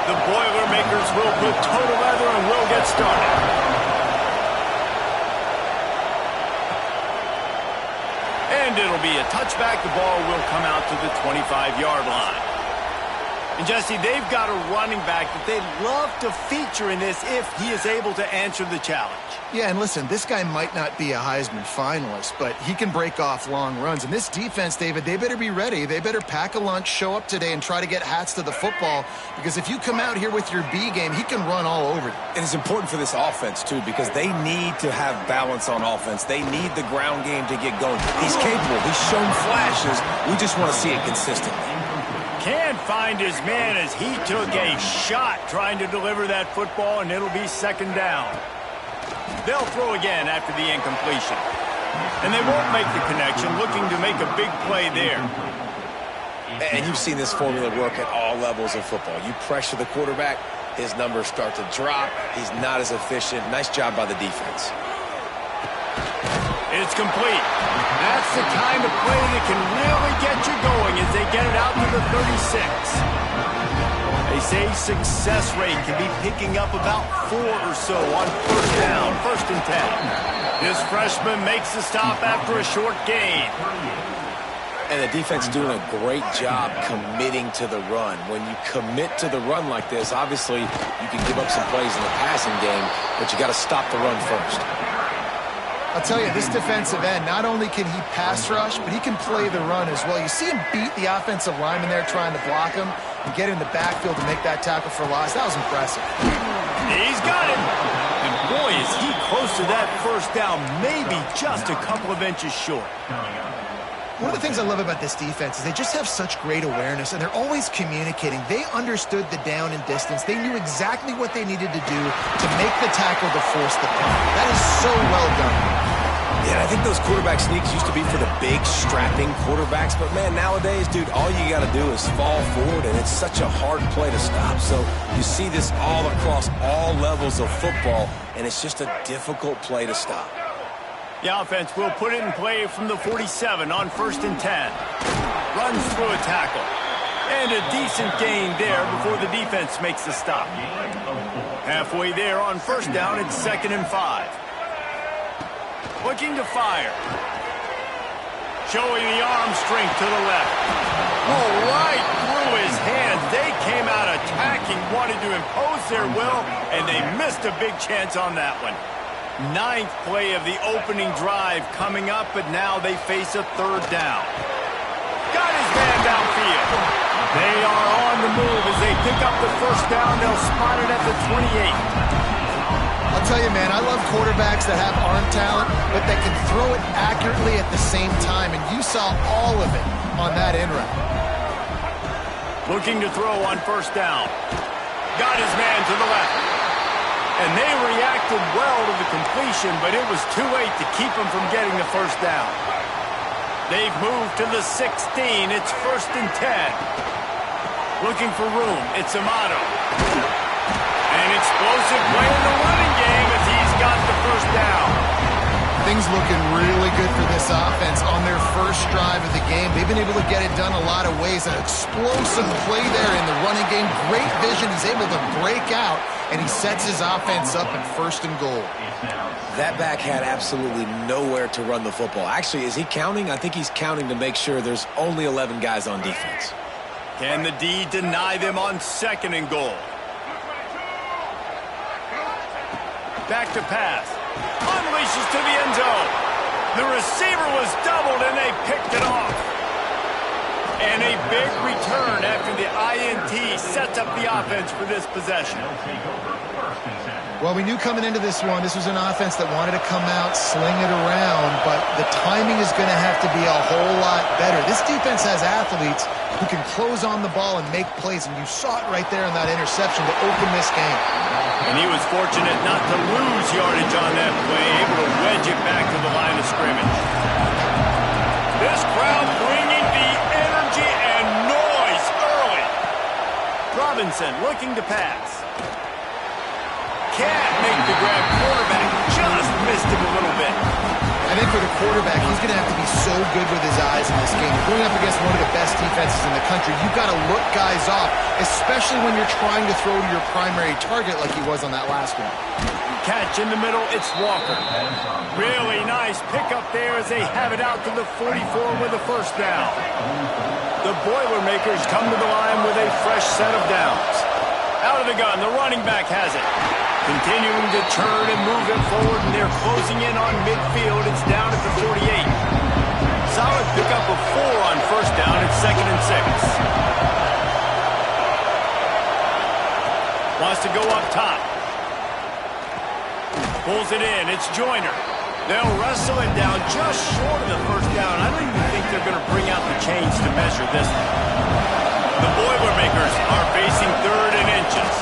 The Boilermakers will put total leather and will get started. And it'll be a touchback. The ball will come out to the 25-yard line. And, Jesse, they've got a running back that they'd love to feature in this if he is able to answer the challenge. Yeah, and listen, this guy might not be a Heisman finalist, but he can break off long runs. And this defense, David, they better be ready. They better pack a lunch, show up today, and try to get hats to the football. Because if you come out here with your B game, he can run all over you. And it's important for this offense, too, because they need to have balance on offense. They need the ground game to get going. He's capable. He's shown flashes. We just want to see it consistently. Can't find his man as he took a shot trying to deliver that football, and it'll be second down. They'll throw again after the incompletion. And they won't make the connection, looking to make a big play there. And you've seen this formula work at all levels of football. You pressure the quarterback, his numbers start to drop. He's not as efficient. Nice job by the defense. It's complete. That's the kind of play that can really get you going as they get it out to the 36. They say success rate can be picking up about 4 or so on first down, 1st and 10. This freshman makes the stop after a short gain. And the defense doing a great job committing to the run. When you commit to the run like this, obviously you can give up some plays in the passing game, but you got to stop the run first. I'll tell you, this defensive end, not only can he pass rush, but he can play the run as well. You see him beat the offensive lineman there trying to block him and get in the backfield to make that tackle for loss. That was impressive. He's got it. And boy, is he close to that first down, maybe just a couple of inches short. One of the things I love about this defense is they just have such great awareness, and they're always communicating. They understood the down and distance. They knew exactly what they needed to do to make the tackle to force the punt. That is so well done. Yeah, I think those quarterback sneaks used to be for the big, strapping quarterbacks. But, man, nowadays, dude, all you got to do is fall forward, and it's such a hard play to stop. So you see this all across all levels of football, and it's just a difficult play to stop. The offense will put it in play from the 47 on 1st and 10. Runs through a tackle. And a decent gain there before the defense makes the stop. Halfway there on 1st down, it's 2nd and 5. Looking to fire. Showing the arm strength to the left. Oh, right through his hands. They came out attacking, wanted to impose their will, and they missed a big chance on that one. 9th play of the opening drive coming up, but now they face a 3rd down. Got his man downfield. They are on the move as they pick up the 1st down. They'll spot it at the 28. I'll tell you, man, I love quarterbacks that have arm talent, but that can throw it accurately at the same time, and you saw all of it on that in route. Looking to throw on 1st down. Got his man to the left. And they reacted well to the completion, but it was too late to keep him from getting the 1st down. They've moved to the 16. It's 1st and 10. Looking for room. It's Amato. An explosive play in the running game as he's got the 1st down. Things looking really good for this offense on their first drive of the game. They've been able to get it done a lot of ways. An explosive play there in the running game. Great vision. He's able to break out, and he sets his offense up in 1st and goal. That back had absolutely nowhere to run the football. Actually, is he counting? I think he's counting to make sure there's only 11 guys on defense. Can the D deny them on 2nd and goal? Back to pass. Unleashes to the end zone. The receiver was doubled, and they picked it off. And a big return after the INT sets up the offense for this possession. Well, we knew coming into this one, this was an offense that wanted to come out, sling it around, but the timing is going to have to be a whole lot better. This defense has athletes who can close on the ball and make plays, and you saw it right there in that interception to open this game. And he was fortunate not to lose yardage on that play, able to wedge it back to the line of scrimmage. This crowd bringing the energy and noise early. Robinson looking to pass. Can't make the grab. Quarterback just missed him a little bit. I think for the quarterback, he's going to have to be so good with his eyes in this game. Going up against one of the best defenses in the country, you've got to look guys off, especially when you're trying to throw to your primary target like he was on that last one. Catch in the middle, it's Walker. Really nice pickup there as they have it out to the 44 with a first down. The Boilermakers come to the line with a fresh set of downs. Out of the gun, the running back has it. Continuing to turn and move it forward, and they're closing in on midfield. It's down at the 48. Solid pickup of 4 on first down. It's 2nd and 6. Wants to go up top. Pulls it in. It's Joyner. They'll wrestle it down just short of the first down. I don't even think they're going to bring out the chains to measure this one. The Boilermakers are facing 3rd and inches.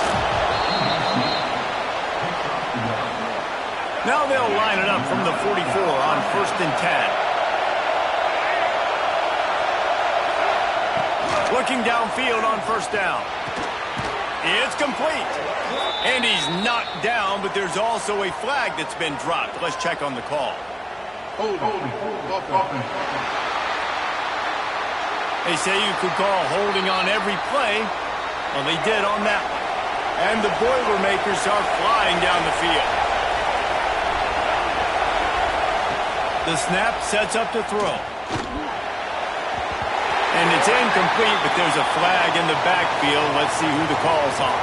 Now they'll line it up from the 44 on 1st and 10. Looking downfield on first down. It's complete. And he's knocked down, but there's also a flag that's been dropped. Let's check on the call. They say you could call holding on every play. Well, they did on that one. And the Boilermakers are flying down the field. The snap sets up to throw. And it's incomplete, but there's a flag in the backfield. Let's see who the call's on.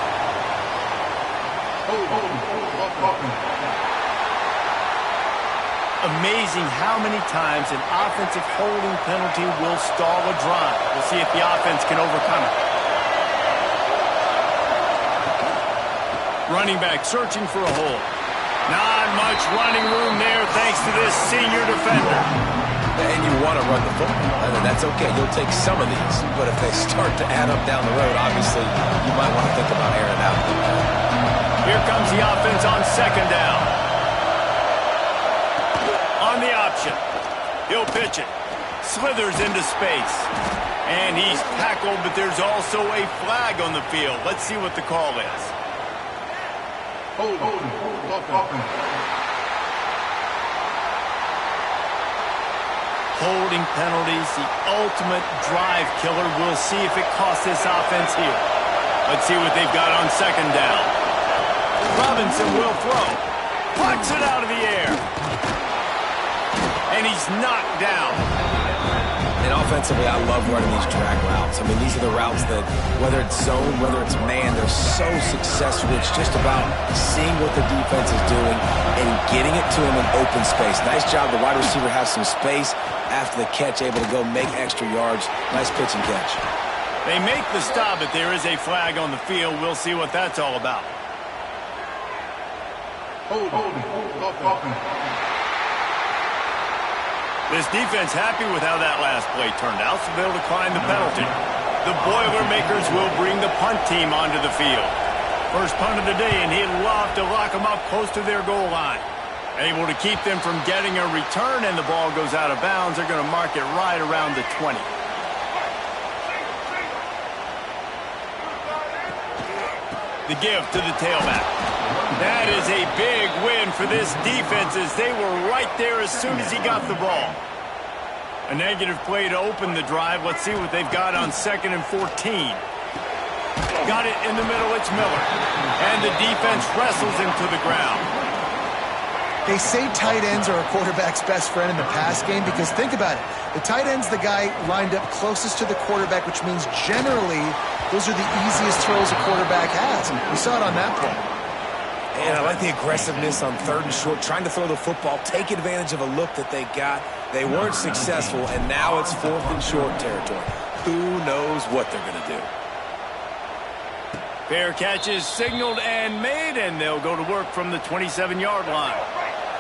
Amazing how many times an offensive holding penalty will stall a drive. We'll see if the offense can overcome it. Running back searching for a hole. Not much running room there thanks to this senior defender. And you want to run the football. I mean, that's okay. You'll take some of these. But if they start to add up down the road, obviously, you might want to think about airing out. Here comes the offense on 2nd down. On the option. He'll pitch it. Slithers into space. And he's tackled, but there's also a flag on the field. Let's see what the call is. Holding penalties, the ultimate drive killer. We'll see if it costs this offense here. Let's see what they've got on 2nd down. Robinson will throw. Pucks it out of the air. And he's knocked down. And offensively, I love running these drag routes. I mean, these are the routes that, whether it's zone, whether it's man, they're so successful. It's just about seeing what the defense is doing and getting it to him in open space. Nice job. The wide receiver has some space after the catch, able to go make extra yards. Nice pitch and catch. They make the stop, but there is a flag on the field. We'll see what that's all about. This defense happy with how that last play turned out, so they'll decline the penalty. The Boilermakers will bring the punt team onto the field. First punt of the day, and he'd love to lock them up close to their goal line. Able to keep them from getting a return, and the ball goes out of bounds. They're going to mark it right around the 20. The give to the tailback. That is a big win for this defense as they were right there as soon as he got the ball. A negative play to open the drive. Let's see what they've got on 2nd and 14. Got it in the middle. It's Miller. And the defense wrestles him to the ground. They say tight ends are a quarterback's best friend in the pass game because think about it. The tight end's the guy lined up closest to the quarterback, which means generally those are the easiest throws a quarterback has. We saw it on that play. And I like the aggressiveness on 3rd and short, trying to throw the football, take advantage of a look that they got. They weren't successful, and now it's 4th and short territory. Who knows what they're going to do? Fair catch is signaled and made, and they'll go to work from the 27-yard line.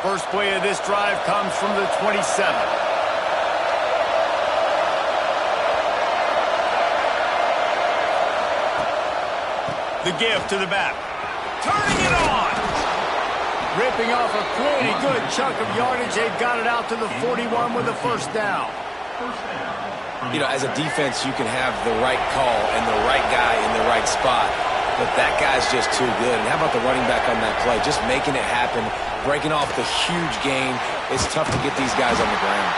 First play of this drive comes from the 27. The give to the back. Turning it on. Ripping off a pretty good chunk of yardage. They've got it out to the 41 with a first down. You know, as a defense, you can have the right call and the right guy in the right spot. But that guy guy's just too good. And how about the running back on that play? Just making it happen, breaking off the huge gain. It's tough to get these guys on the ground.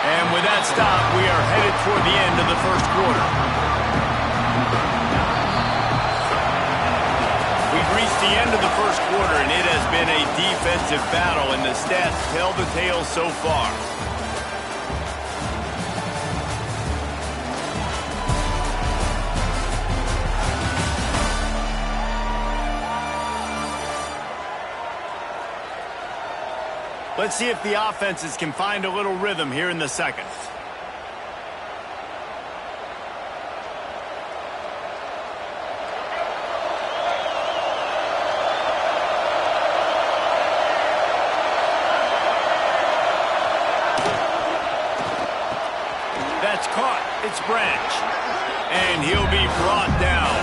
And with that stop, we are headed toward the end of the first quarter. We've reached the end of the first quarter, and it has been a defensive battle, and the stats tell the tale so far. Let's see if the offenses can find a little rhythm here in the second. That's caught. It's Branch. And he'll be brought down.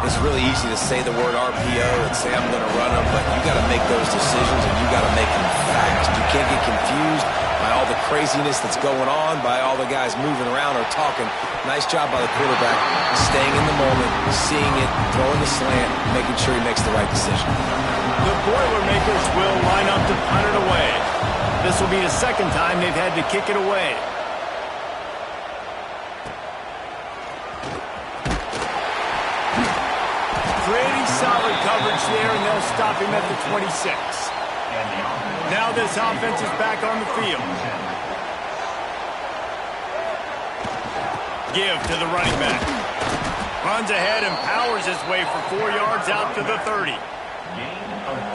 It's really easy to say the word RPO and say I'm going to run them, but you got to make those decisions and you got to make them fast. You can't get confused by all the craziness that's going on, by all the guys moving around or talking. Nice job by the quarterback, staying in the moment, seeing it, throwing the slant, making sure he makes the right decision. The Boilermakers will line up to punt it away. This will be the second time they've had to kick it away. Pretty solid coverage there, and they'll stop him at the 26. Now this offense is back on the field. Give to the running back. Runs ahead and powers his way for 4 yards out to the 30.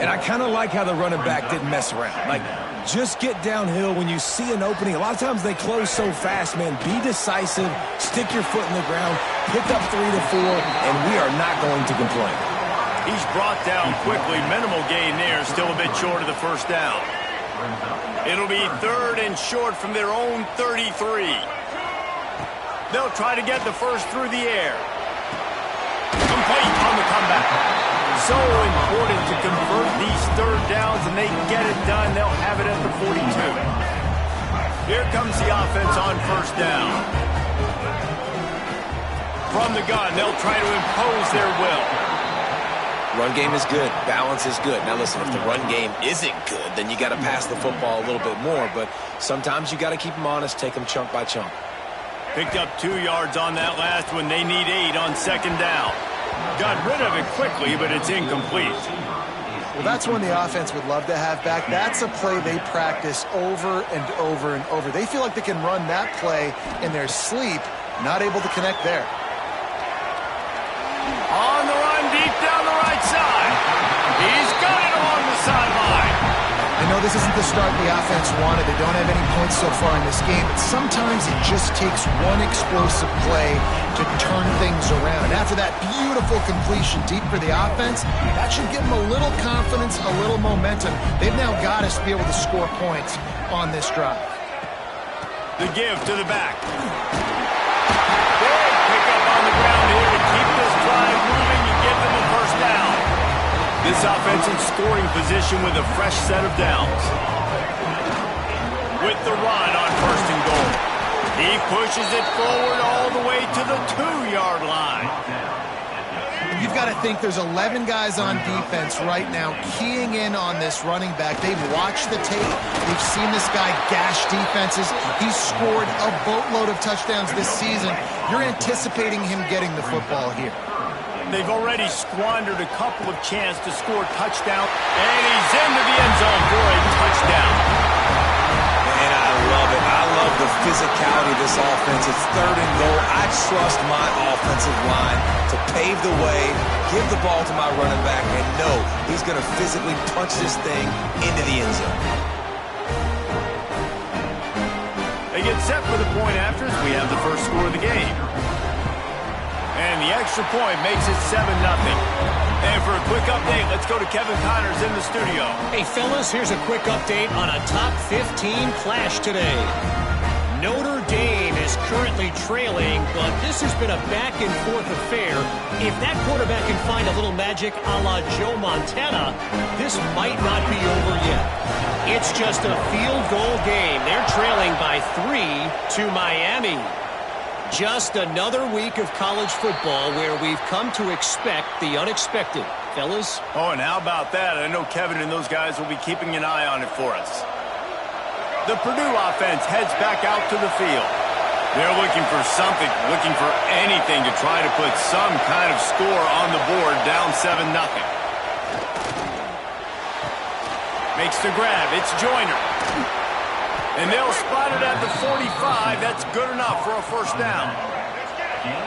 And I kind of like how the running back didn't mess around. Like, just get downhill when you see an opening. A lot of times they close so fast, man. Be decisive, stick your foot in the ground, pick up 3 to 4, and we are not going to complain. He's brought down quickly. Minimal gain there, still a bit short of the first down. It'll be 3rd and short from their own 33. They'll try to get the first through the air. Complete on the comeback. So important to convert these 3rd downs, and they get it done. They'll have it at the 42. Here comes the offense on 1st down. From the gun, they'll try to impose their will. Run game is good. Balance is good. Now, listen, if the run game isn't good, then you got to pass the football a little bit more. But sometimes you got to keep them honest, take them chunk by chunk. Picked up 2 yards on that last one. They need 8 on 2nd down. Got rid of it quickly, but it's incomplete. Well, that's one the offense would love to have back. That's a play they practice over and over and over. They feel like they can run that play in their sleep, not able to connect there. On the run, deep down the right side. He's got it along the sideline. I know this isn't the start the offense wanted. They don't have any points so far in this game, but sometimes it just takes one explosive play to turn things around. And after that beautiful completion deep for the offense, that should give them a little confidence, a little momentum. They've now got us to be able to score points on this drive. The give to the back. Big pickup on the ground here to keep this drive moving and give them a first down. This offense in scoring position with a fresh set of downs. With the run on 1st and goal. He pushes it forward all the way to the 2-yard line. You've got to think there's 11 guys on defense right now keying in on this running back. They've watched the tape. They've seen this guy gash defenses. He's scored a boatload of touchdowns this season. You're anticipating him getting the football here. They've already squandered a couple of chances to score touchdown, and he's into the end zone for a touchdown. Man, I love it. I love the physicality of this offense. It's 3rd and goal. I trust my offensive line to pave the way, give the ball to my running back, and know he's going to physically punch this thing into the end zone. They get set for the point after as we have the first score of the game. And the extra point makes it 7-0. And for a quick update, let's go to Kevin Connors in the studio. Hey, fellas, here's a quick update on a top 15 clash today. Notre Dame is currently trailing, but this has been a back-and-forth affair. If that quarterback can find a little magic a la Joe Montana, this might not be over yet. It's just a field goal game. They're trailing by 3 to Miami. Just another week of college football where we've come to expect the unexpected. Fellas? Oh, and how about that? I know Kevin and those guys will be keeping an eye on it for us. The Purdue offense heads back out to the field. They're looking for something, looking for anything to try to put some kind of score on the board, down 7-0. Makes the grab. It's Joyner. And they'll spot it at the 45. That's good enough for a first down.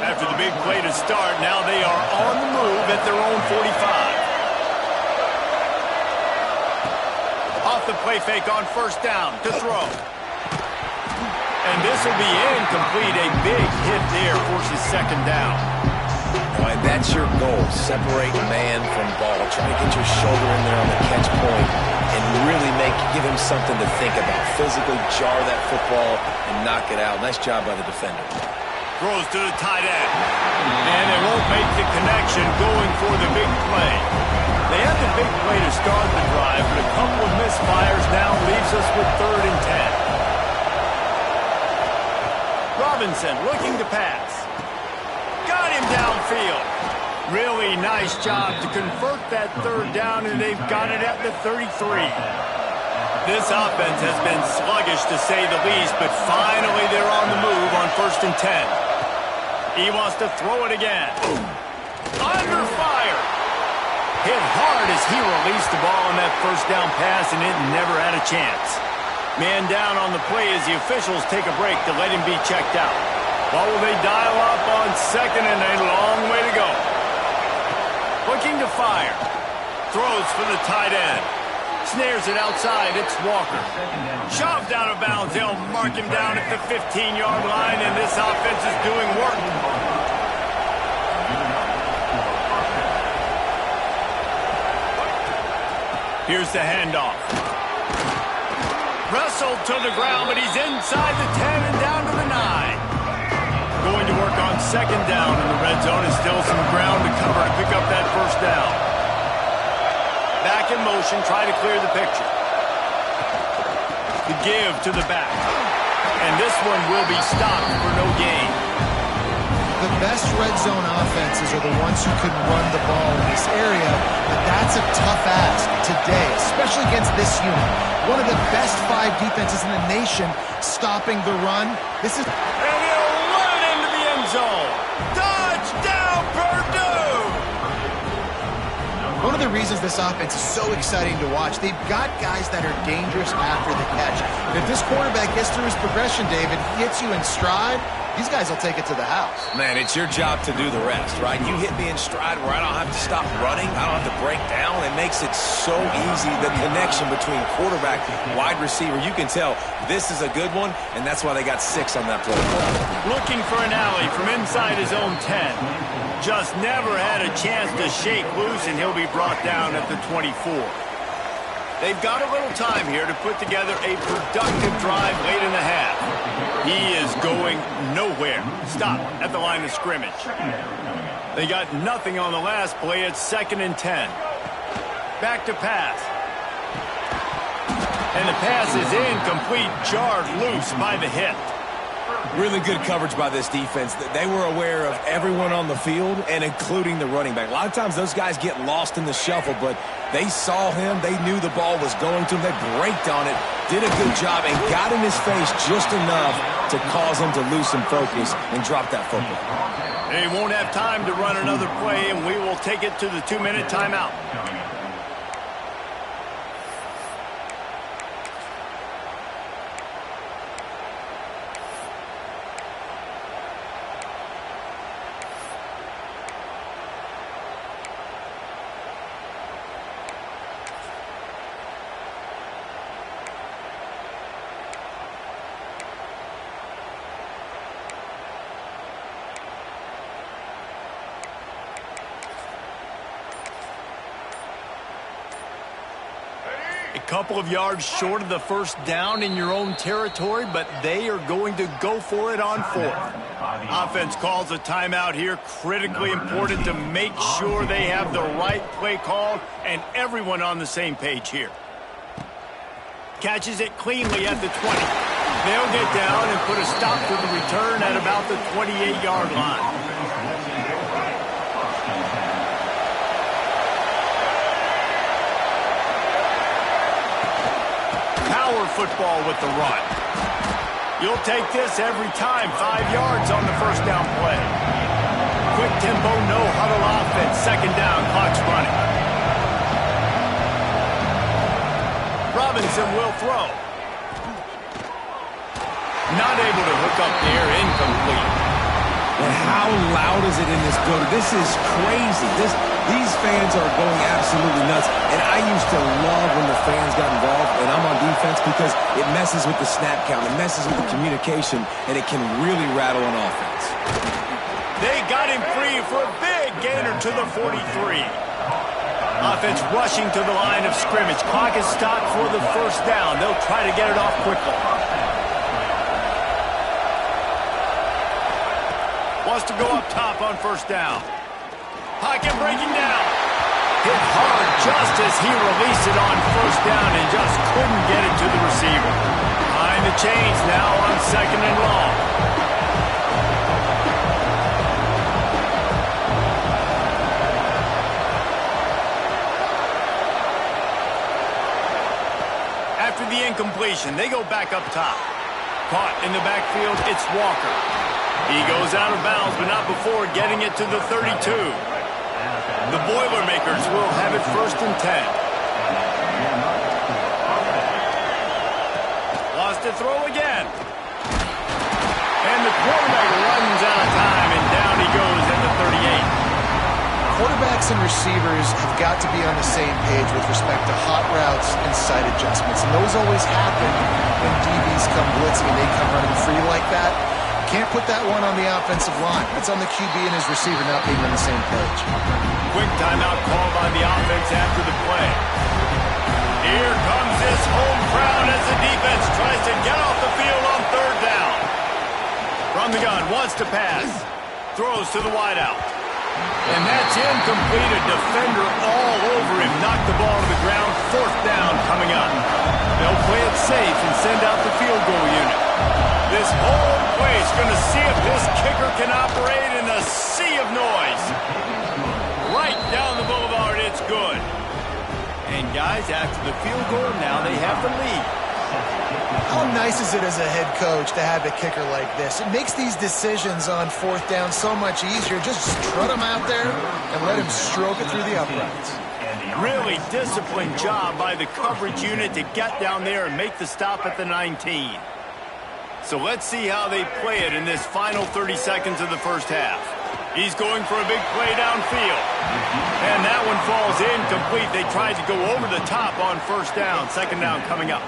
After the big play to start, now they are on the move at their own 45. Off the play fake on first down to throw. And this will be incomplete. A big hit there forces second down. All right, that's your goal. Separate man from ball. Try to get your shoulder in there on the catch point and really give him something to think about. Physically jar that football and knock it out. Nice job by the defender. Throws to the tight end. And they won't make the connection going for the big play. They had the big play to start the drive, but a couple of misfires now leaves us with 3rd and 10. Robinson looking to pass. Got him downfield. Really nice job to convert that 3rd down, and they've got it at the 33. This offense has been sluggish to say the least, but finally they're on the move on 1st and 10. He wants to throw it again. Under fire. Hit hard as he released the ball on that first down pass, and it never had a chance. Man down on the play as the officials take a break to let him be checked out. What will they dial up on 2nd and a long way to go? Looking to fire. Throws for the tight end. Snares it outside. It's Walker. Shoved out of bounds. They'll mark him down at the 15-yard line, and this offense is doing work. Here's the handoff. Wrestled to the ground, but he's inside the 10 and down to the 9. Going to work on 2nd down in the red zone, and still some ground to cover to pick up that first down. Back in motion, try to clear the picture. The give to the back. And this one will be stopped for no gain. The best red zone offenses are the ones who can run the ball in this area, but that's a tough ask today, especially against this unit. One of the best 5 defenses in the nation stopping the run. This is... And he'll run it into the end zone. Touchdown, Purdue! One of the reasons this offense is so exciting to watch, they've got guys that are dangerous after the catch. And if this quarterback gets through his progression, David, he hits you in stride, these guys will take it to the house. Man, it's your job to do the rest, right? You hit me in stride where I don't have to stop running. I don't have to break down. It makes it so easy. The connection between quarterback and wide receiver, you can tell this is a good one, and that's why they got 6 on that play. Looking for an alley from inside his own 10. Just never had a chance to shake loose, and he'll be brought down at the 24. They've got a little time here to put together a productive drive late in the half. He is going nowhere. Stop at the line of scrimmage. They got nothing on the last play. It's 2nd and 10. Back to pass. And the pass is incomplete, jarred loose by the hit. Really good coverage by this defense. They were aware of everyone on the field, and including the running back. A lot of times those guys get lost in the shuffle, but they saw him. They knew the ball was going to him. They braked on it, did a good job, and got in his face just enough to cause him to lose some focus and drop that football. They won't have time to run another play, and we will take it to the 2-minute timeout. A couple of yards short of the first down in your own territory, but they are going to go for it on 4th. Offense calls a timeout here. Critically important to make sure they have the right play called and everyone on the same page here. Catches it cleanly at the 20. They'll get down and put a stop to the return at about the 28-yard line. Power football with the run. You'll take this every time. 5 yards on the first down play. Quick tempo, no huddle offense. Second down, clock's running. Robinson will throw. Not able to hook up there, incomplete. And how loud is it in this building? This is crazy. These fans are going absolutely nuts. And I used to love when the fans got involved, and I'm on defense because it messes with the snap count, it messes with the communication, and it can really rattle an offense. They got him free for a big gainer to the 43. Offense rushing to the line of scrimmage. Clock is stopped for the first down. They'll try to get it off quickly. Wants to go up top on first down. Pocket breaking down. Hit hard just as he released it on first down and just couldn't get it to the receiver. Behind the chains now on second and long. After the incompletion, they go back up top. Caught in the backfield, it's Walker. He goes out of bounds, but not before getting it to the 32. The Boilermakers will have it first and 10. Lost to throw again. And the quarterback runs out of time, and down he goes at the 38. Quarterbacks and receivers have got to be on the same page with respect to hot routes and sight adjustments. And those always happen when DBs come blitzing and they come running free like that. Can't put that one on the offensive line. It's on the QB and his receiver not being on the same page. Quick timeout call by the offense after the play. Here comes this home crowd as the defense tries to get off the field on third down. From the gun, wants to pass. Throws to the wideout. And that's incomplete. A defender all over him. Knocked the ball to the ground. Fourth down coming up. They'll play it safe and send out the field goal unit. This whole place going to see if this kicker can operate in a sea of noise. Right down the boulevard, it's good. And guys, after the field goal, now they have the lead. How nice is it as a head coach to have a kicker like this? It makes these decisions on fourth down so much easier. Just strut him out there and let him stroke it through the uprights. Really disciplined job by the coverage unit to get down there and make the stop at the 19. So let's see how they play it in this final 30 seconds of the first half. He's going for a big play downfield. And that one falls incomplete. They tried to go over the top on first down. Second down coming up.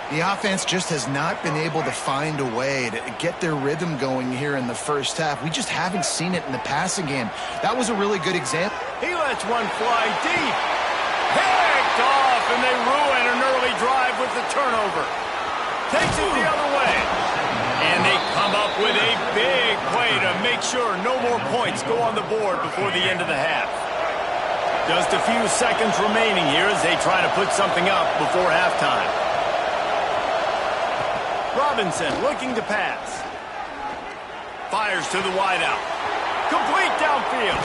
The offense just has not been able to find a way to get their rhythm going here in the first half. We just haven't seen it in the passing game. That was a really good example. He lets one fly deep. Picked off, and they ruin an early drive with the turnover. Takes it the other way. And they come up with a big play to make sure no more points go on the board before the end of the half. Just a few seconds remaining here as they try to put something up before halftime. Robinson looking to pass. Fires to the wideout. Complete downfield.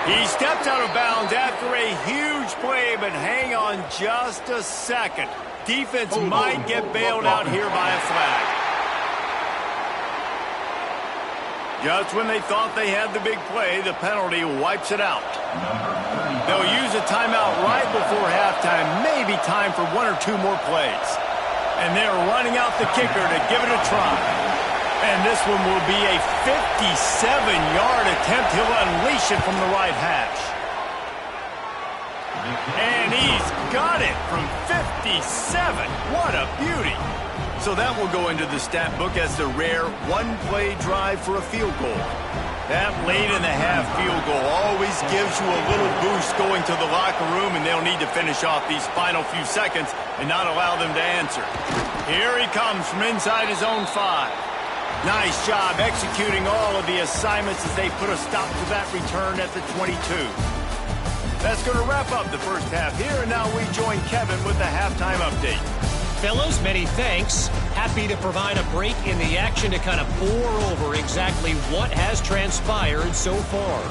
He stepped out of bounds after a huge play, but hang on just a second. Defense might get bailed out here by a flag. Just when they thought they had the big play, the penalty wipes it out. They'll use a timeout right before halftime, maybe time for one or two more plays. And they're running out the kicker to give it a try. And this one will be a 57-yard attempt. He'll unleash it from the right hash. And he's got it from 57. What a beauty. So that will go into the stat book as the rare one-play drive for a field goal. That late in the half field goal always gives you a little boost going to the locker room, and they'll need to finish off these final few seconds and not allow them to answer. Here he comes from inside his own 5. Nice job executing all of the assignments as they put a stop to that return at the 22. That's going to wrap up the first half here, and now we join Kevin with the halftime update. Fellas, many thanks. happy to provide a break in the action to kind of pour over exactly what has transpired so far.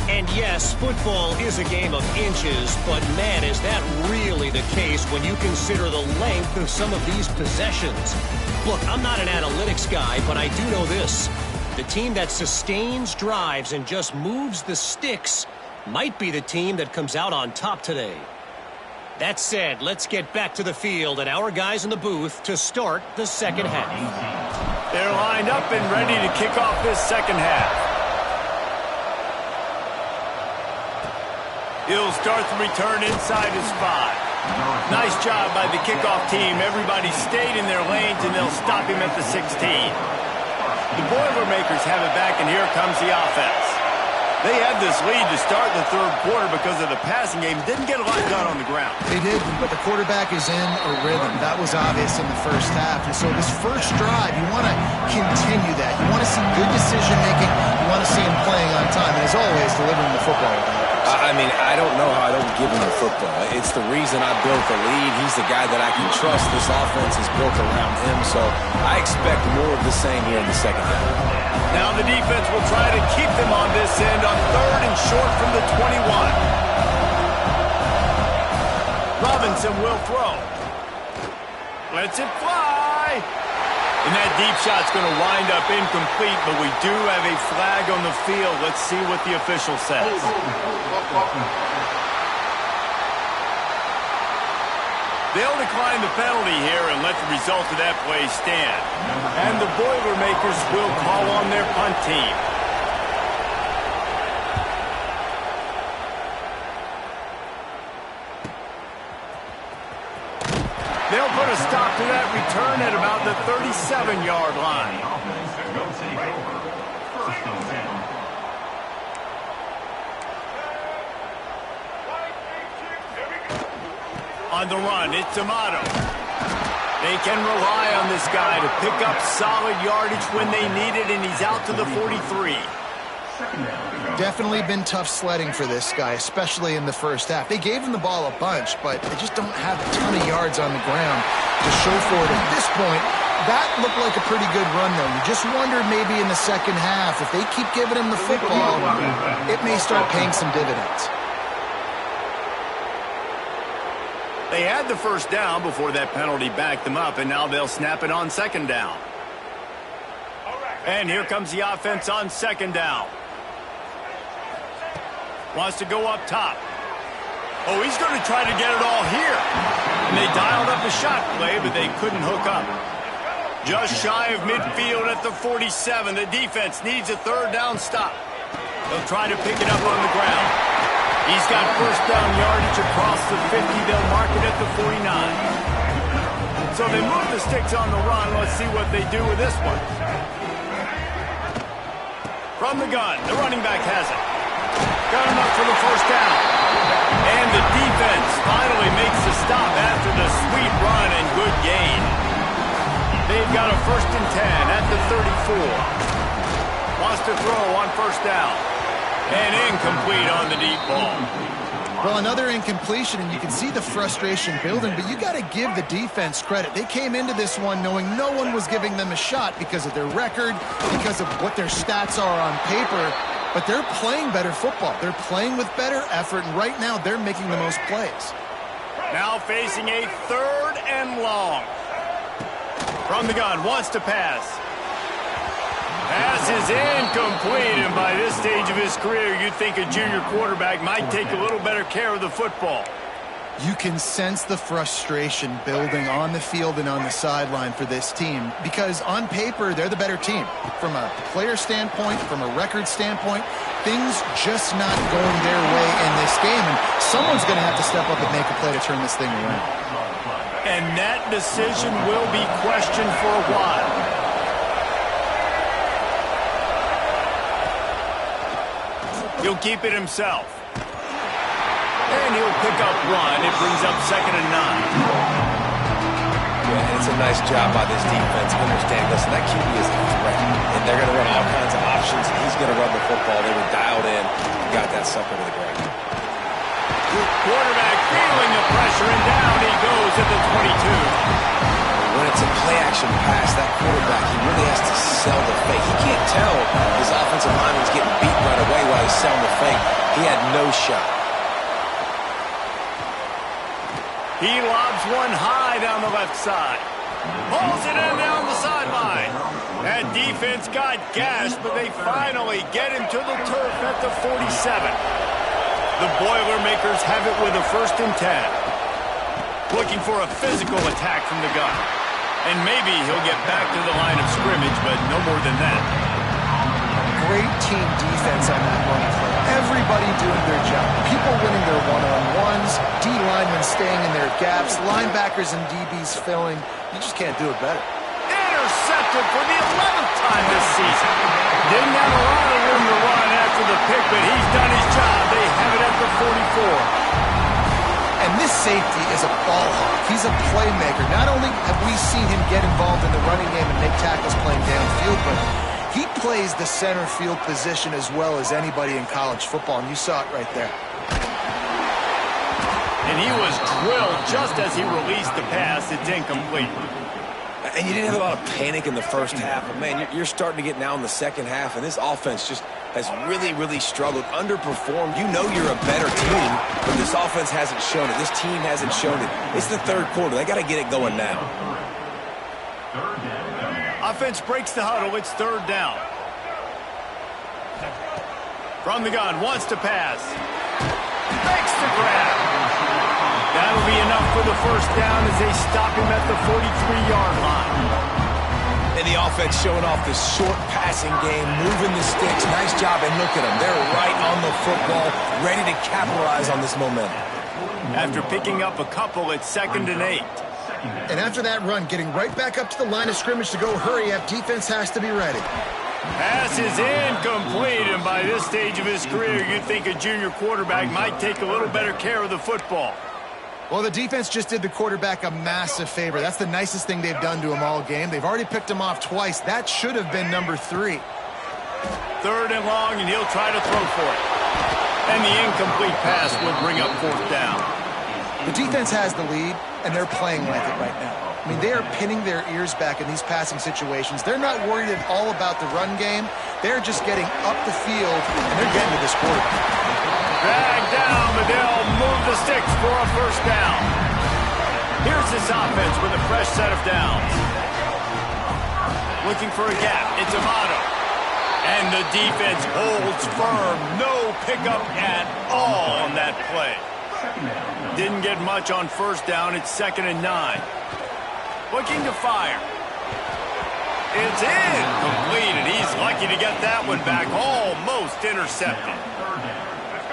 And yes, football is a game of inches, but man, is that really the case when you consider the length of some of these possessions. Look, I'm not an analytics guy, but I do know this. The team that sustains drives and just moves the sticks might be the team that comes out on top today. That said, let's get back to the field and our guys in the booth to start the second half. They're lined up and ready to kick off this second half. He'll start the return inside his 5. Nice job by the kickoff team. Everybody stayed in their lanes, and they'll stop him at the 16. The Boilermakers have it back, and here comes the offense. They had this lead to start the third quarter because of the passing game. Didn't get a lot done on the ground. They did, but the quarterback is in a rhythm. That was obvious in the first half. And so this first drive, you want to continue that. You want to see good decision-making. You want to see him playing on time. And as always, delivering the football. I mean, I don't know how I don't give him the football. It's the reason I built the lead. He's the guy that I can trust. This offense is built around him, so I expect more of the same here in the second half. Now the defense will try to keep them on this end on third and short from the 21. Robinson will throw. Lets it fly. And that deep shot's going to wind up incomplete, but we do have a flag on the field. Let's see what the official says. They'll decline the penalty here and let the result of that play stand. And the Boilermakers will call on their punt team. They'll put a stop to that return at about the 37-yard line. On the run, it's D'Amato. They can rely on this guy to pick up solid yardage when they need it, and he's out to the 43. Definitely been tough sledding for this guy, especially in the first half. They gave him the ball a bunch, but they just don't have a ton of yards on the ground to show for it. At this point, that looked like a pretty good run, though. You just wondered maybe in the second half, if they keep giving him the football, it may start paying some dividends. They had the first down before that penalty backed them up, and now they'll snap it on second down. And here comes the offense on second down. Wants to go up top. Oh, he's going to try to get it all here. And they dialed up a shot play, but they couldn't hook up. Just shy of midfield at the 47. The defense needs a third down stop. They'll try to pick it up on the ground. He's got first down yardage across the 50. They'll mark it at the 49. So they move the sticks on the run. Let's see what they do with this one. From the gun, the running back has it. Got enough for the first down. And the defense finally makes the stop after the sweet run and good gain. They've got a first and 10 at the 34. Wants to throw on first down. And incomplete on the deep ball. Well, another incompletion, and you can see the frustration building, but you got to give the defense credit. They came into this one knowing no one was giving them a shot because of their record, because of what their stats are on paper, but they're playing better football. They're playing with better effort, and right now they're making the most plays. Now facing a third and long. From the gun, wants to pass. Pass is incomplete, and by this stage of his career, you'd think a junior quarterback might take a little better care of the football. You can sense the frustration building on the field and on the sideline for this team because on paper, they're the better team. From a player standpoint, from a record standpoint, things just not going their way in this game, and someone's going to have to step up and make a play to turn this thing around. And that decision will be questioned for a while. He'll keep it himself. And he'll pick up one. It brings up second and 9. Yeah, it's a nice job by this defense. Understand, listen, that QB is a threat. And they're going to run all kinds of options. He's going to run the football. They were dialed in and got that sucker to the ground. Quarterback feeling the pressure, and down he goes at the 22. When when it's a play-action pass, that quarterback, he really has to sell the fake. He can't tell his offensive lineman's getting beat right away while he's selling the fake. He had no shot. He lobs one high down the left side. Pulls it in down the sideline. That defense got gashed, but they finally get him to the turf at the 47. The Boilermakers have it with a 1st and 10. Looking for a physical attack from the gun. And maybe he'll get back to the line of scrimmage, but no more than that. Great team defense on that running play. Everybody doing their job. People winning their one-on-ones, D linemen staying in their gaps, linebackers and DBs filling. You just can't do it better. Intercepted for the 11th time this season. Didn't have a lot of room to run after the pick, but he's done his job. They have it at the 44. And this safety is a ball hawk. He's a playmaker. Not only have we seen him get involved in the running game and make tackles playing downfield, but he plays the center field position as well as anybody in college football, and you saw it right there. And he was drilled just as he released the pass. It's incomplete. And you didn't have a lot of panic in the first half, but, man, you're starting to get now in the second half, and this offense just has really, really struggled, underperformed. You know you're a better team, but this offense hasn't shown it. This team hasn't shown it. It's the 3rd quarter. They got to get it going now. Offense breaks the huddle. It's 3rd down. From the gun, wants to pass. Makes the grab. That'll be enough for the 1st down as they stop him at the 43-yard line. And the offense showing off this short passing game, moving the sticks. Nice job, and look at them. They're right on the football, ready to capitalize on this momentum. After picking up a couple, it's 2nd and 8. And after that run, getting right back up to the line of scrimmage to go hurry up, defense has to be ready. Pass is incomplete, and by this stage of his career, you'd think a junior quarterback might take a little better care of the football. Well, the defense just did the quarterback a massive favor. That's the nicest thing they've done to him all game. They've already picked him off twice. That should have been number 3. 3rd and long, and he'll try to throw for it. And the incomplete pass will bring up 4th down. The defense has the lead, and they're playing like it right now. I mean, they are pinning their ears back in these passing situations. They're not worried at all about the run game. They're just getting up the field, and they're getting to this quarterback. Dragged down, but they'll move the sticks for a 1st down. Here's this offense with a fresh set of downs. Looking for a gap. It's Amato. And the defense holds firm. No pickup at all on that play. Didn't get much on 1st down. It's 2nd and 9. Looking to fire. It's incomplete, and he's lucky to get that one back. Almost intercepted.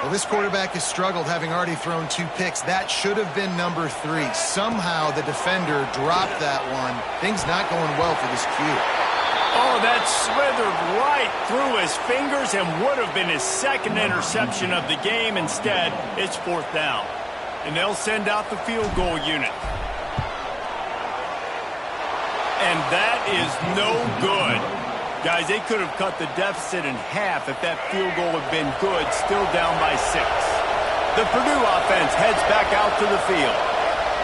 Well, this quarterback has struggled, having already thrown 2 picks. That should have been number 3. Somehow the defender dropped that one. Things not going well for this Q. Oh, that slithered right through his fingers and would have been his 2nd interception of the game. Instead, it's 4th down. And they'll send out the field goal unit. And that is no good. Guys, they could have cut the deficit in half if that field goal had been good, still down by 6. The Purdue offense heads back out to the field.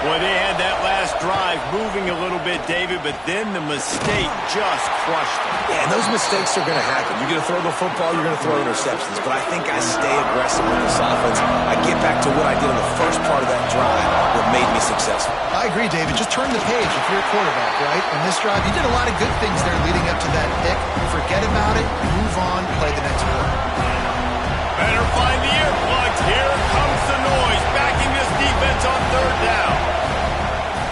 Boy, they had that last drive moving a little bit, David, but then the mistake just crushed them. Yeah, and those mistakes are going to happen. You're going to throw the football, you're going to throw interceptions. But I think I stay aggressive with this offense. I get back to what I did in the first part of that drive that made me successful. I agree, David. Just turn the page if you're a quarterback, right? On this drive, you did a lot of good things there leading up to that pick. Forget about it, move on, play the next play. Better find the earplugs. Here comes the noise, backing this defense on 3rd down.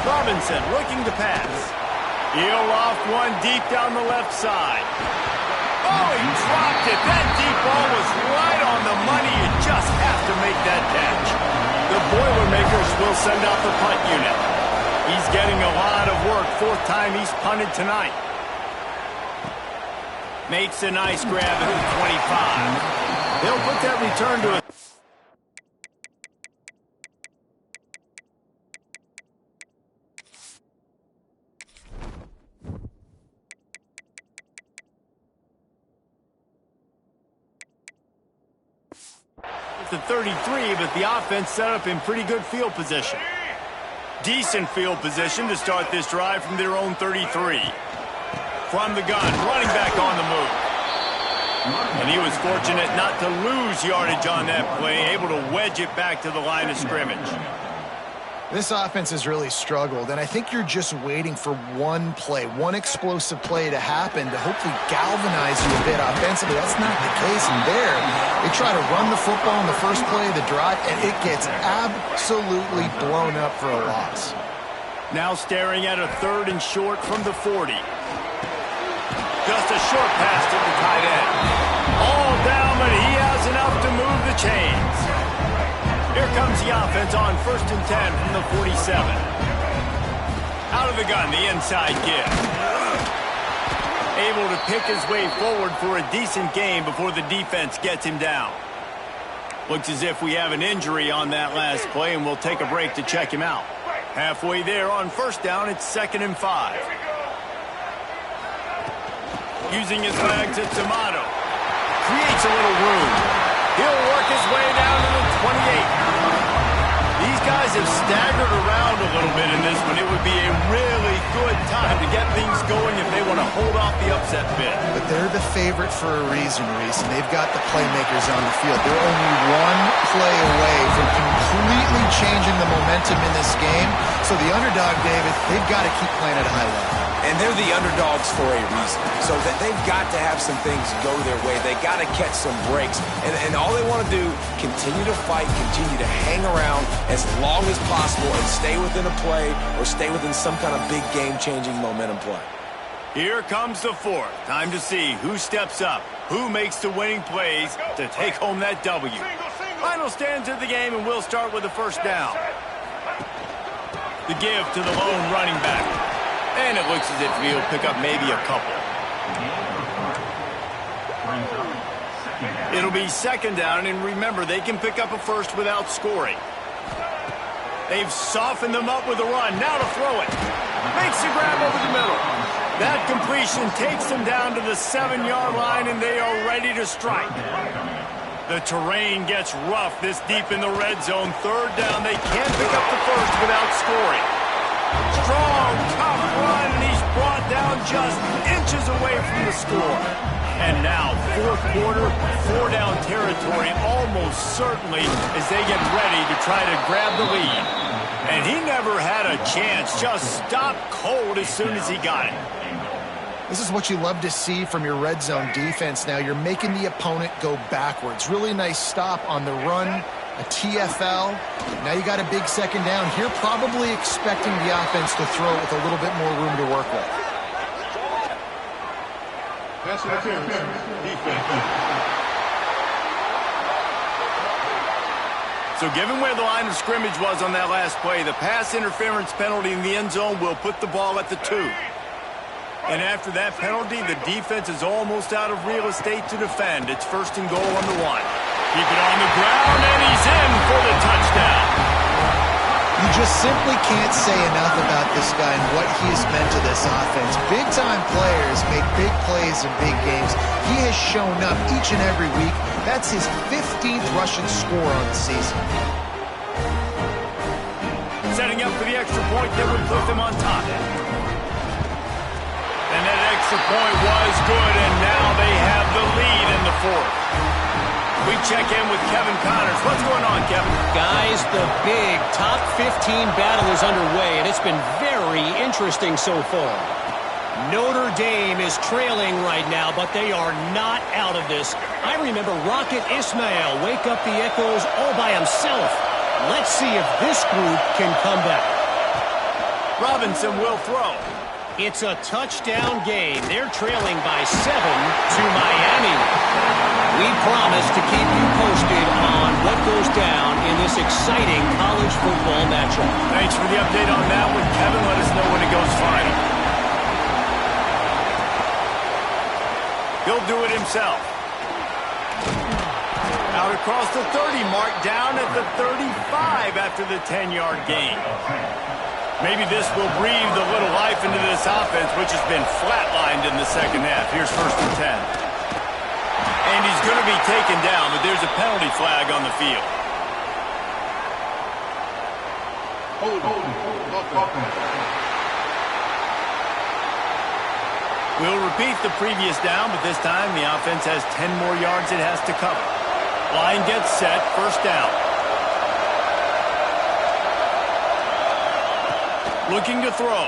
Robinson looking to pass. He'll loft one deep down the left side. Oh, he dropped it. That deep ball was right on the money. You just have to make that catch. The Boilermakers will send out the punt unit. He's getting a lot of work. 4th time he's punted tonight. Makes a nice grab at the 25. They'll put that return to a... the 33, but the offense set up in pretty good field position. Decent field position to start this drive from their own 33. From the gun, running back on the move. And he was fortunate not to lose yardage on that play, able to wedge it back to the line of scrimmage. This offense has really struggled, and I think you're just waiting for one play, one explosive play to happen to hopefully galvanize you a bit offensively. That's not the case in there. They try to run the football in the first play of the drive, and it gets absolutely blown up for a loss. Now staring at a 3rd and short from the 40. Just a short pass to the tight end. All down, but he has enough to move the chains. Here comes the offense on 1st and 10 from the 47. Out of the gun, the inside give. Able to pick his way forward for a decent gain before the defense gets him down. Looks as if we have an injury on that last play, and we'll take a break to check him out. Halfway there on 1st down, it's 2nd and 5. Using his legs at Tomato. Creates a little room. He'll work his way down to the 28. These guys have staggered around a little bit in this one. It would be a really good time to get things going if they want to hold off the upset bid. But they're the favorite for a reason, Reese, and they've got the playmakers on the field. They're only one play away from completely changing the momentum in this game. So the underdog, David, they've got to keep playing at a high level. And they're the underdogs for a reason. So that they've got to have some things go their way. They got to catch some breaks. And all they want to do, continue to fight, continue to hang around as long as possible and stay within a play or stay within some kind of big game-changing momentum play. Here comes the 4th. Time to see who steps up, who makes the winning plays to take home that W. Final stands of the game, and we'll start with the 1st down. The give to the lone running back. And it looks as if he'll pick up maybe a couple. It'll be 2nd down, and remember, they can pick up a 1st without scoring. They've softened them up with a run. Now to throw it. Makes the grab over the middle. That completion takes them down to the 7-yard line, and they are ready to strike. The terrain gets rough this deep in the red zone. 3rd down, they can't pick up the 1st without scoring. Strong, tough run, and he's brought down just inches away from the score. And now, 4th quarter, 4-down territory, almost certainly as they get ready to try to grab the lead. And he never had a chance, just stopped cold as soon as he got it. This is what you love to see from your red zone defense now. You're making the opponent go backwards. Really nice stop on the run, a TFL. Now you got a big 2nd down. Here probably expecting the offense to throw with a little bit more room to work with. So given where the line of scrimmage was on that last play, the pass interference penalty in the end zone will put the ball at the 2. And after that penalty, the defense is almost out of real estate to defend. It's 1st and goal on the 1. Keep it on the ground, and he's in for the touchdown. You just simply can't say enough about this guy and what he has meant to this offense. Big-time players make big plays in big games. He has shown up each and every week. That's his 15th rushing score on the season. Setting up for the extra point that would put them on top. And that extra point was good, and now they have the lead in the 4th. We check in with Kevin Connors. What's going on, Kevin? Guys, the big top 15 battle is underway, and it's been very interesting so far. Notre Dame is trailing right now, but they are not out of this. I remember Rocket Ismail wake up the echoes all by himself. Let's see if this group can come back. Robinson will throw. It's a touchdown game. They're trailing by 7 to Miami. We promise to keep you posted on what goes down in this exciting college football matchup. Thanks for the update on that one, Kevin. Let us know when it goes final. He'll do it himself. Out across the 30 mark, down at the 35 after the 10-yard gain. Maybe this will breathe a little life into this offense, which has been flatlined in the 2nd half. Here's 1st and 10. And he's going to be taken down, but there's a penalty flag on the field. We'll repeat the previous down, but this time the offense has 10 more yards it has to cover. Line gets set, first down. Looking to throw.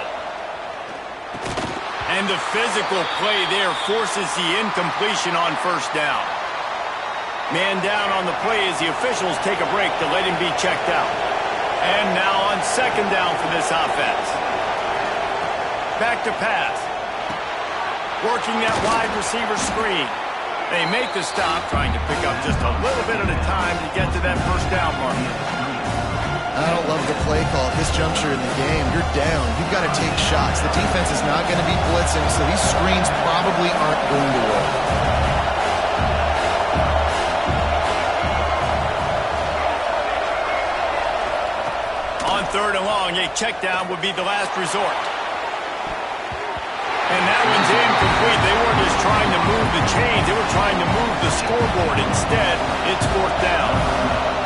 And the physical play there forces the incompletion on first down. Man down on the play as the officials take a break to let him be checked out. And now on second down for this offense. Back to pass. Working that wide receiver screen. They make the stop, trying to pick up just a little bit at a time to get to that first down mark. I don't love the play call at this juncture in the game. You're down. You've got to take shots. The defense is not going to be blitzing, so these screens probably aren't going to work. On third and long, a check down would be the last resort. And that one's incomplete. They weren't just trying to move the chains. They were trying to move the scoreboard. Instead, it's fourth down.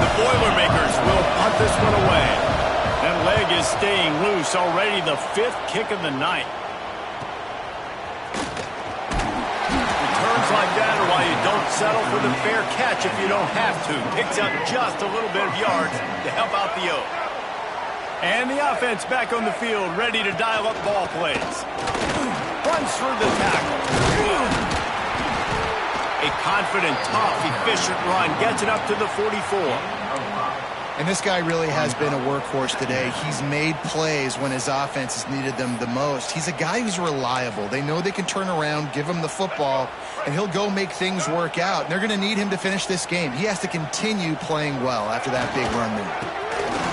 The Boilermakers will punt this one away. That leg is staying loose. Already the fifth kick of the night. Returns like that are why you don't settle for the fair catch if you don't have to. Picks up just a little bit of yards to help out the Oak. And the offense back on the field, ready to dial up ball plays. Runs through the tackle. A confident, tough, efficient run. Gets it up to the 44. And this guy really has been a workhorse today. He's made plays when his offense has needed them the most. He's a guy who's reliable. They know they can turn around, give him the football, and he'll go make things work out. And they're going to need him to finish this game. He has to continue playing well after that big run there.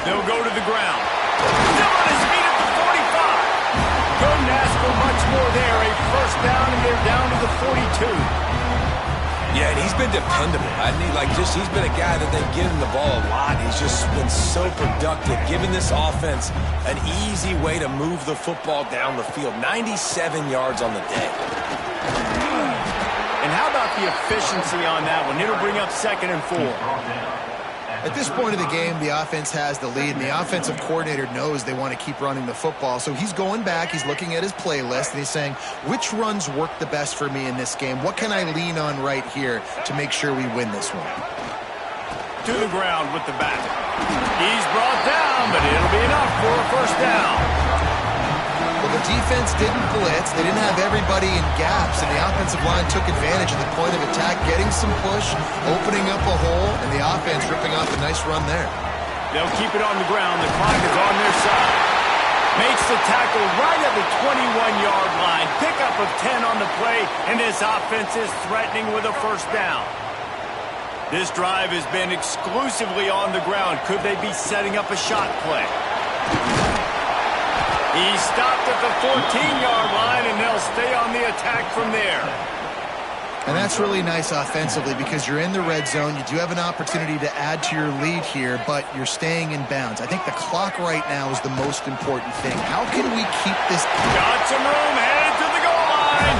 They'll go to the ground. Still on his feet at the 45. Couldn't ask for much more there. A first down, and they're down to the 42. Yeah, and he's been dependable. He's been a guy that they've given the ball a lot. He's just been so productive, giving this offense an easy way to move the football down the field. 97 yards on the day. And how about the efficiency on that one? It'll bring up 2nd and 4. At this point of the game, the offense has the lead, and the offensive coordinator knows they want to keep running the football. So he's going back, he's looking at his playlist, and he's saying, which runs work the best for me in this game? What can I lean on right here to make sure we win this one? To the ground with the back. He's brought down, but it'll be enough for a first down. Well, the defense didn't blitz. They didn't have everybody in gaps, and the offensive line took advantage of the point of attack, getting some push, opening up a hole, and the offense ripping off a nice run there. They'll keep it on the ground. The clock is on their side. Makes the tackle right at the 21-yard line. Pickup of 10 on the play, and this offense is threatening with a first down. This drive has been exclusively on the ground. Could they be setting up a shot play? He stopped at the 14-yard line, and they'll stay on the attack from there. And that's really nice offensively because you're in the red zone. You do have an opportunity to add to your lead here, but you're staying in bounds. I think the clock right now is the most important thing. How can we keep this? Got some room, headed to the goal line.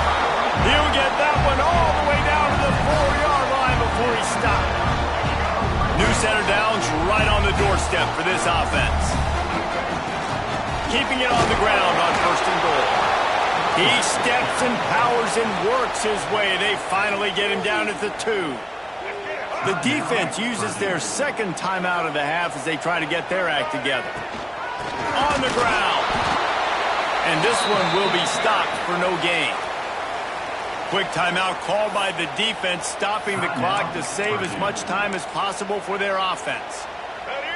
He'll get that one all the way down to the 4-yard line before he stopped. New center downs right on the doorstep for this offense. Keeping it on the ground on first and goal. He steps and powers and works his way. They finally get him down at the 2. The defense uses their second timeout of the half as they try to get their act together. On the ground. And this one will be stopped for no gain. Quick timeout called by the defense, stopping the clock to save as much time as possible for their offense.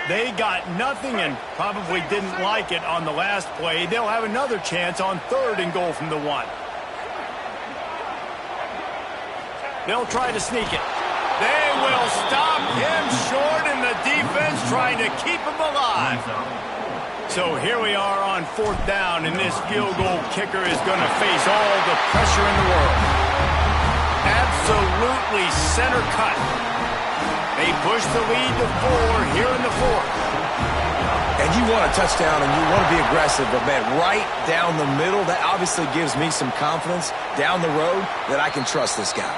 They got nothing and probably didn't like it on the last play. They'll have another chance on 3rd and goal from the 1. They'll try to sneak it. They will stop him short, and the defense trying to keep him alive. So here we are on 4th down, and this field goal kicker is going to face all the pressure in the world. Absolutely center cut. They push the lead to 4 here in the 4th. And you want a touchdown and you want to be aggressive, but man, right down the middle, that obviously gives me some confidence down the road that I can trust this guy.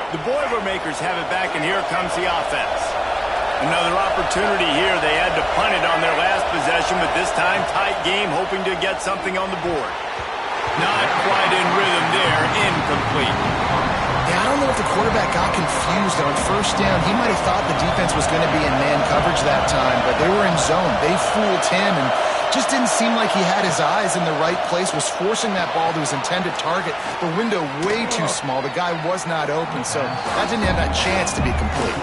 The Boilermakers have it back, and here comes the offense. Another opportunity here. They had to punt it on their last possession, but this time tight game, hoping to get something on the board. Not quite in rhythm there. Incomplete. Yeah, I don't know if the quarterback got confused on first down. He might have thought the defense was going to be in man coverage that time, but they were in zone. They fooled him and just didn't seem like he had his eyes in the right place, was forcing that ball to his intended target. The window way too small. The guy was not open, so that didn't have that chance to be complete.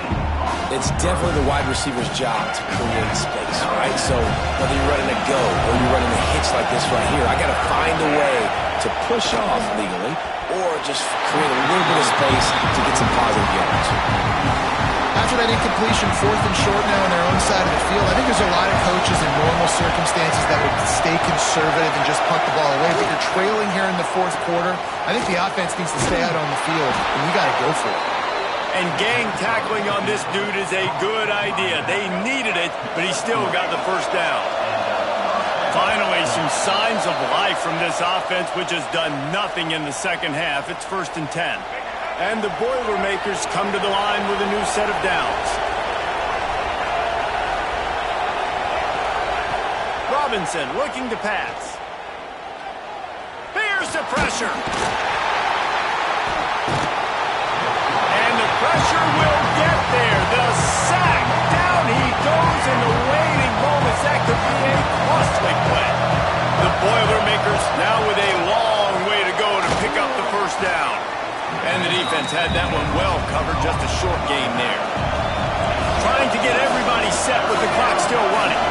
It's definitely the wide receiver's job to create space, right? So whether you're running a go or you're running a hitch like this right here, I got to find a way to push off legally or just create a little bit of space to get some positive yards. After that incompletion, 4th and short now on their own side of the field, I think there's a lot of coaches in normal circumstances that would stay conservative and just punt the ball away. But you're trailing here in the 4th quarter. I think the offense needs to stay out on the field, and you got to go for it. And gang tackling on this dude is a good idea. They needed it, but he still got the first down. Finally, some signs of life from this offense, which has done nothing in the second half. It's 1st and 10. And the Boilermakers come to the line with a new set of downs. Robinson looking to pass. Here's the pressure. And the pressure will get there. The sack. Down he goes in the waning moments. That could be a costly play. The Boilermakers now with a long way to go to pick up the first down. And the defense had that one well covered, just a short game there. Trying to get everybody set with the clock still running.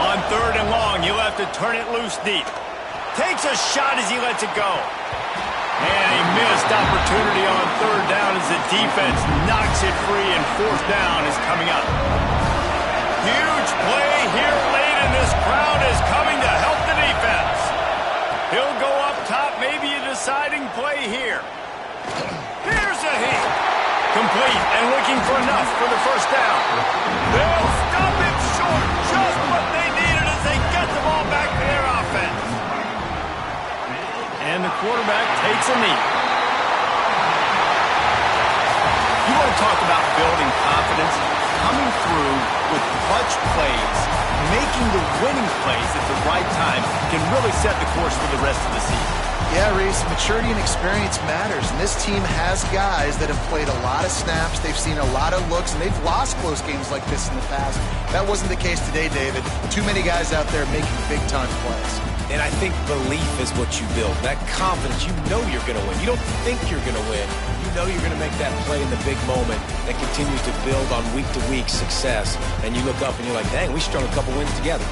On 3rd and long, he'll have to turn it loose deep. Takes a shot as he lets it go. And a missed opportunity on 3rd down as the defense knocks it free, and 4th down is coming up. Huge play here late, and this crowd is coming to help the defense. He'll go up top, maybe a deciding play here. Here's a hit. Complete and looking for enough for the first down. They'll stop it short. Just what they needed as they get the ball back to their offense. And the quarterback takes a knee. You want to talk about building confidence? Coming through with clutch plays, making the winning plays at the right time can really set the course for the rest of the season. Yeah, Reese, maturity and experience matters, and this team has guys that have played a lot of snaps, they've seen a lot of looks, and they've lost close games like this in the past. That wasn't the case today, David. Too many guys out there making big-time plays. And I think belief is what you build. That confidence, you know you're going to win. You don't think you're going to win. You know you're going to make that play in the big moment that continues to build on week-to-week success. And you look up and you're like, dang, we strung a couple wins together.